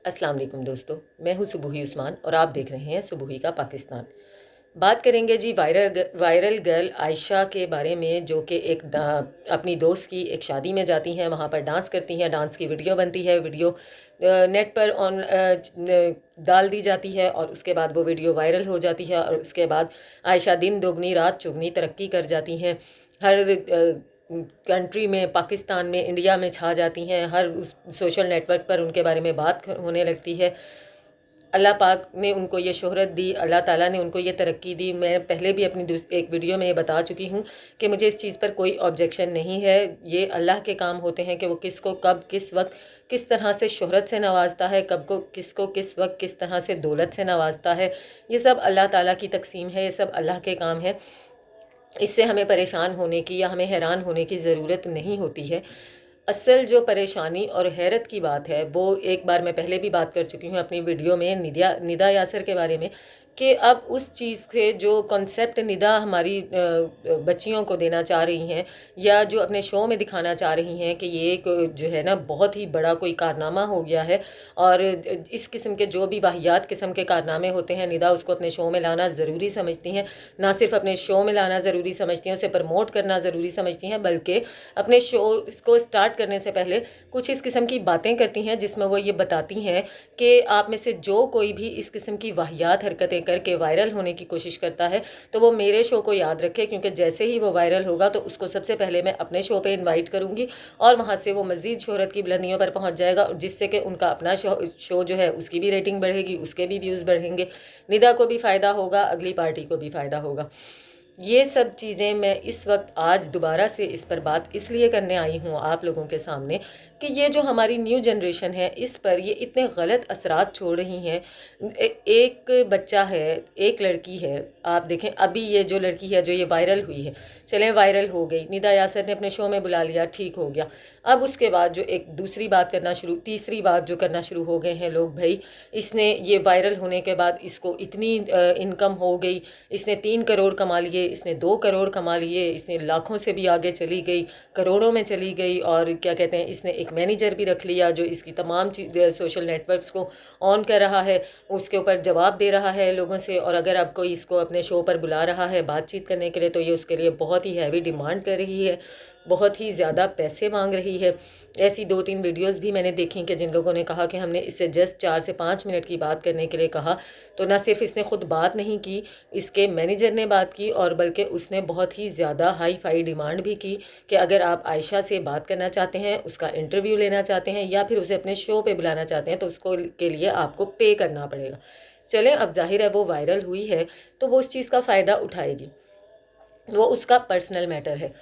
अस्सलाम वालेकुम दोस्तों, मैं हूँ सुबुही उस्मान और आप देख रहे हैं सुबुही का पाकिस्तान। बात करेंगे जी वायरल गर्ल आयशा के बारे में, जो कि अपनी दोस्त की एक शादी में जाती हैं, वहाँ पर डांस करती हैं, डांस की वीडियो बनती है, वीडियो नेट पर डाल दी जाती है और उसके बाद वो वीडियो वायरल हो जाती है और उसके बाद आयशा दिन दोगुनी रात चौगुनी तरक्की कर जाती हैं। हर कंट्री में, पाकिस्तान में, इंडिया में छा जाती हैं। हर उस सोशल नेटवर्क पर उनके बारे में बात होने लगती है। अल्लाह पाक ने उनको ये शोहरत दी, अल्लाह ताला ने उनको ये तरक्की दी। मैं पहले भी अपनी एक वीडियो में ये बता चुकी हूँ कि मुझे इस चीज़ पर कोई ऑब्जेक्शन नहीं है। ये अल्लाह के काम होते हैं कि वो किसको कब किस वक्त किस तरह से शोहरत से नवाजता है, कब को किसको किस वक्त किस तरह से दौलत से नवाजता है। ये सब अल्लाह ताला की तकसीम है, ये सब अल्लाह के काम है। इससे हमें परेशान होने की या हमें हैरान होने की ज़रूरत नहीं होती है। असल जो परेशानी और हैरत की बात है, वो एक बार मैं पहले भी बात कर चुकी हूँ अपनी वीडियो में निदा यासर के बारे में, कि अब उस चीज़ से जो कॉन्सेप्ट निदा हमारी बच्चियों को देना चाह रही हैं, या जो अपने शो में दिखाना चाह रही हैं कि ये एक जो है ना बहुत ही बड़ा कोई कारनामा हो गया है, और इस किस्म के जो भी वाहियात किस्म के कारनामे होते हैं, निदा उसको अपने शो में लाना ज़रूरी समझती हैं। ना सिर्फ अपने शो में लाना ज़रूरी समझती हैं, उसे प्रमोट करना ज़रूरी समझती हैं, बल्कि अपने शो को स्टार्ट करने से पहले कुछ इस किस्म की बातें करती हैं जिसमें वो ये बताती हैं कि आप में से जो कोई भी इस किस्म की वाहियात हरकतें करके वायरल होने की कोशिश करता है तो वो मेरे शो को याद रखे, क्योंकि जैसे ही वो वायरल होगा तो उसको सबसे पहले मैं अपने शो पे इनवाइट करूँगी और वहाँ से वो मज़ीद शोहरत की बुलंदियों पर पहुँच जाएगा, जिससे कि उनका अपना शो जो है उसकी भी रेटिंग बढ़ेगी, उसके भी व्यूज़ बढ़ेंगे, निदा को भी फ़ायदा होगा, अगली पार्टी को भी फ़ायदा होगा। ये सब चीज़ें मैं इस वक्त आज दोबारा से इस पर बात इसलिए करने आई हूँ आप लोगों के सामने कि ये जो हमारी न्यू जनरेशन है, इस पर ये इतने गलत असरात छोड़ रही हैं। एक बच्चा है, एक लड़की है, आप देखें अभी ये जो लड़की है जो ये वायरल हुई है, चलें वायरल हो गई, निदा यासर ने अपने शो में बुला लिया, ठीक हो गया। अब उसके बाद जो एक दूसरी बात करना शुरू, तीसरी बात जो करना शुरू हो गए हैं लोग, भाई इसने ये वायरल होने के बाद इसको इतनी इनकम हो गई, इसने 3 करोड़ कमा लिए, इसने 2 करोड़ कमा लिए, इसने लाखों से भी आगे चली गई, करोड़ों में चली गई, और क्या कहते हैं इसने एक मैनेजर भी रख लिया जो इसकी तमाम सोशल नेटवर्क्स को ऑन कर रहा है, उसके ऊपर जवाब दे रहा है लोगों से, और अगर आप कोई इसको अपने शो पर बुला रहा है बातचीत करने के लिए तो ये उसके लिए बहुत ही हैवी डिमांड कर रही है, बहुत ही ज़्यादा पैसे मांग रही है। ऐसी 2-3 वीडियोस भी मैंने देखी कि जिन लोगों ने कहा कि हमने इससे जस्ट 4 से 5 मिनट की बात करने के लिए कहा, तो ना सिर्फ इसने खुद बात नहीं की, इसके मैनेजर ने बात की, और बल्कि उसने बहुत ही ज़्यादा हाई फाई डिमांड भी की कि अगर आप आयशा से बात करना चाहते हैं, उसका इंटरव्यू लेना चाहते हैं, या फिर उसे अपने शो पे बुलाना चाहते हैं, तो उसको के लिए आपको पे करना पड़ेगा। चलें, अब जाहिर है वो वायरल हुई है तो वो उस चीज़ का फ़ायदा उठाएगी, वो उसका पर्सनल मैटर है।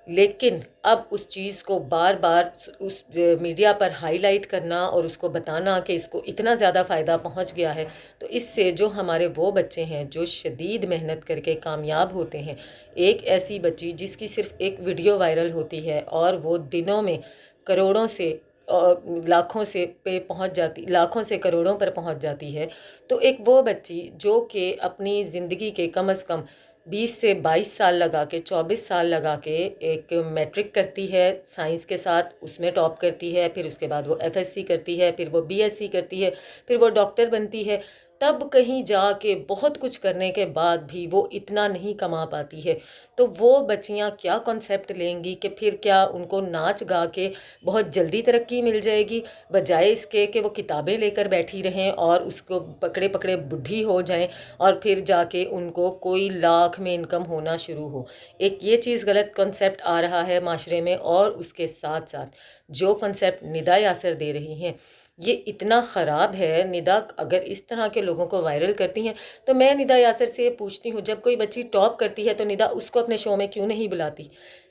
लेकिन अब उस चीज़ को बार बार उस मीडिया पर हाईलाइट करना और उसको बताना कि इसको इतना ज़्यादा फ़ायदा पहुंच गया है, तो इससे जो हमारे वो बच्चे हैं जो शदीद मेहनत करके कामयाब होते हैं, एक ऐसी बच्ची जिसकी सिर्फ एक वीडियो वायरल होती है और वो दिनों में करोड़ों से और लाखों से पे पहुंच जाती, लाखों से करोड़ों पर पहुंच जाती है, तो एक वो बच्ची जो कि अपनी ज़िंदगी के कम अज़ कम 20 से 22 साल लगा के, 24 साल लगा के एक मैट्रिक करती है साइंस के साथ, उसमें टॉप करती है, फिर उसके बाद वो एफएससी करती है, फिर वो बीएससी करती है, फिर वो डॉक्टर बनती है, तब कहीं जाके बहुत कुछ करने के बाद भी वो इतना नहीं कमा पाती है। तो वो बच्चियां क्या कॉन्सेप्ट लेंगी कि फिर क्या उनको नाच गा के बहुत जल्दी तरक्की मिल जाएगी, बजाय इसके कि वो किताबें लेकर बैठी रहें और उसको पकड़े पकड़े बुढ़ी हो जाएं और फिर जाके उनको कोई लाख में इनकम होना शुरू हो। एक ये चीज़ गलत कॉन्सेप्ट आ रहा है माशरे में, और उसके साथ साथ जो कॉन्सेप्ट निदा यासर दे रही हैं ये इतना ख़राब है। निदा अगर इस तरह के लोगों को वायरल करती हैं तो मैं निदा यासर से पूछती हूँ, जब कोई बच्ची टॉप करती है तो निदा उसको अपने शो में क्यों नहीं बुलाती?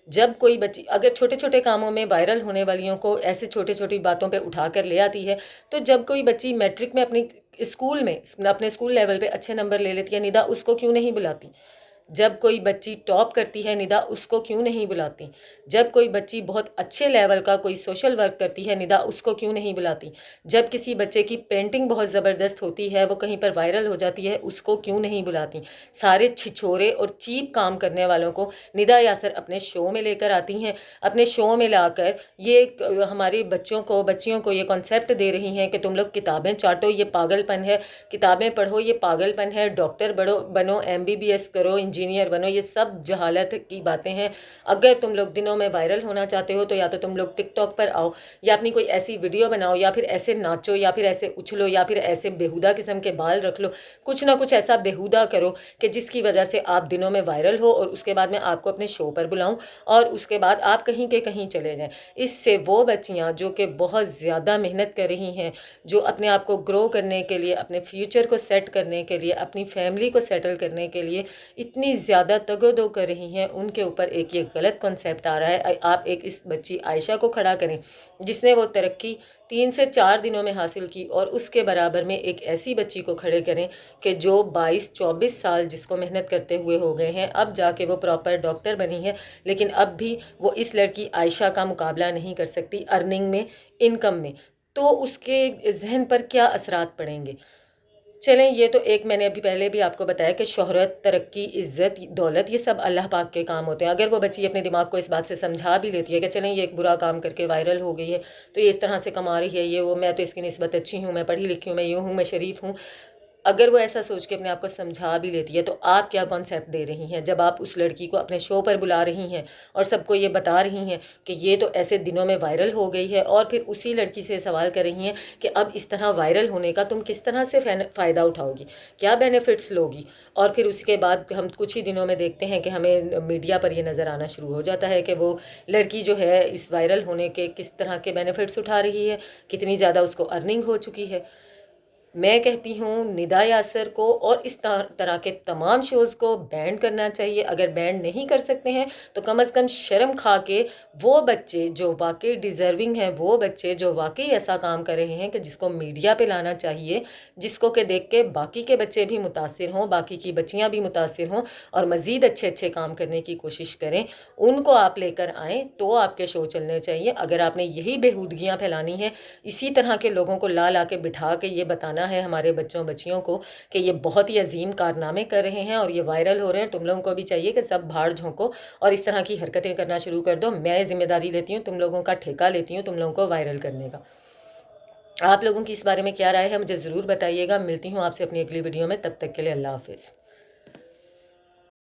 जब कोई बच्ची अगर छोटे छोटे कामों में वायरल होने वालियों को ऐसे छोटी छोटी बातों पे उठा कर ले आती है, तो जब कोई बच्ची मैट्रिक में अपनी स्कूल में अपने स्कूल लेवल पे अच्छे नंबर ले लेती है, निदा उसको क्यों नहीं बुलाती? جب کوئی بچی ٹاپ کرتی ہے ندا اس کو کیوں نہیں بلاتی؟ جب کوئی بچی بہت اچھے لیول کا کوئی سوشل ورک کرتی ہے ندا اس کو کیوں نہیں بلاتی؟ جب کسی بچے کی پینٹنگ بہت زبردست ہوتی ہے وہ کہیں پر وائرل ہو جاتی ہے اس کو کیوں نہیں بلاتی؟ سارے چھچورے اور چیپ کام کرنے والوں کو ندا یاسر اپنے شو میں لے کر آتی ہیں، اپنے شو میں لا کر یہ ہمارے بچوں کو بچیوں کو یہ کانسیپٹ دے رہی ہیں کہ تم لوگ کتابیں چاٹو یہ پاگل پن ہے، کتابیں پڑھو یہ پاگل پن ہے، ڈاکٹر بنو MBBS کرو انجینئر بنو، یہ سب جہالت کی باتیں ہیں۔ اگر تم لوگ دنوں میں وائرل ہونا چاہتے ہو تو یا تو تم لوگ ٹک ٹاک پر آؤ یا اپنی کوئی ایسی ویڈیو بناؤ یا پھر ایسے ناچو یا پھر ایسے اچھلو یا پھر ایسے بےہودہ قسم کے بال رکھ لو، کچھ نہ کچھ ایسا بےہودہ کرو کہ جس کی وجہ سے آپ دنوں میں وائرل ہو اور اس کے بعد میں آپ کو اپنے شو پر بلاؤں اور اس کے بعد آپ کہیں کے کہیں چلے جائیں۔ اس سے وہ بچیاں جو کہ بہت زیادہ محنت کر رہی ہیں، جو اپنے آپ کو گرو کرنے کے لیے، اپنے فیوچر کو سیٹ کرنے کے لیے، اپنی فیملی کو سیٹل کرنے کے لیے اتنی زیادہ تگ و دو کر رہی ہیں، ان کے اوپر ایک یہ غلط کنسیپٹ آ رہا ہے۔ آپ ایک اس بچی عائشہ کو کھڑا کریں جس نے وہ ترقی 3 سے 4 دنوں میں حاصل کی، اور اس کے برابر میں ایک ایسی بچی کو کھڑے کریں کہ جو 22-24 سال جس کو محنت کرتے ہوئے ہو گئے ہیں، اب جا کے وہ پراپر ڈاکٹر بنی ہے، لیکن اب بھی وہ اس لڑکی عائشہ کا مقابلہ نہیں کر سکتی ارننگ میں، انکم میں، تو اس کے ذہن پر کیا اثرات پڑیں گے؟ چلیں یہ تو ایک میں نے ابھی پہلے بھی آپ کو بتایا کہ شہرت، ترقی، عزت، دولت یہ سب اللہ پاک کے کام ہوتے ہیں۔ اگر وہ بچی اپنے دماغ کو اس بات سے سمجھا بھی لیتی ہے کہ چلیں یہ ایک برا کام کر کے وائرل ہو گئی ہے تو یہ اس طرح سے کما رہی ہے، یہ وہ، میں تو اس کی نسبت اچھی ہوں، میں پڑھی لکھی ہوں، میں یوں ہوں، میں شریف ہوں، اگر وہ ایسا سوچ کے اپنے آپ کو سمجھا بھی لیتی ہے تو آپ کیا کانسیپٹ دے رہی ہیں جب آپ اس لڑکی کو اپنے شو پر بلا رہی ہیں اور سب کو یہ بتا رہی ہیں کہ یہ تو ایسے دنوں میں وائرل ہو گئی ہے، اور پھر اسی لڑکی سے سوال کر رہی ہیں کہ اب اس طرح وائرل ہونے کا تم کس طرح سے فائدہ اٹھاؤ گی، کیا بینیفٹس لوگی؟ اور پھر اس کے بعد ہم کچھ ہی دنوں میں دیکھتے ہیں کہ ہمیں میڈیا پر یہ نظر آنا شروع ہو جاتا ہے کہ وہ لڑکی جو ہے اس وائرل ہونے کے کس طرح کے بینیفٹس اٹھا رہی ہے، کتنی زیادہ اس کو ارننگ ہو چکی ہے۔ میں کہتی ہوں ندا یاسر کو اور اس طرح کے تمام شوز کو بینڈ کرنا چاہیے۔ اگر بینڈ نہیں کر سکتے ہیں تو کم از کم شرم کھا کے وہ بچے جو واقعی ڈیزرونگ ہیں، وہ بچے جو واقعی ایسا کام کر رہے ہیں کہ جس کو میڈیا پہ لانا چاہیے، جس کو کہ دیکھ کے باقی کے بچے بھی متاثر ہوں، باقی کی بچیاں بھی متاثر ہوں اور مزید اچھے اچھے کام کرنے کی کوشش کریں، ان کو آپ لے کر آئیں تو آپ کے شو چلنے چاہیے۔ اگر آپ نے یہی بےہودگیاں پھیلانی ہیں، اسی طرح کے لوگوں کو لا کے بٹھا کے یہ بتانا ہے ہمارے بچوں بچیوں کو کہ یہ بہت ہی عظیم کارنامے کر رہے ہیں اور یہ وائرل ہو رہے ہیں، تم لوگوں کو بھی چاہیے کہ سب بھاڑ جھونکو اور اس طرح کی حرکتیں کرنا شروع کر دو۔ میں ذمہ داری لیتی ہوں، تم لوگوں کا ٹھیکہ لیتی ہوں تم لوگوں کو وائرل کرنے کا۔ آپ لوگوں کی اس بارے میں کیا رائے ہے مجھے ضرور بتائیے گا۔ ملتی ہوں آپ سے اپنی اگلی ویڈیو میں، تب تک کے لیے اللہ حافظ۔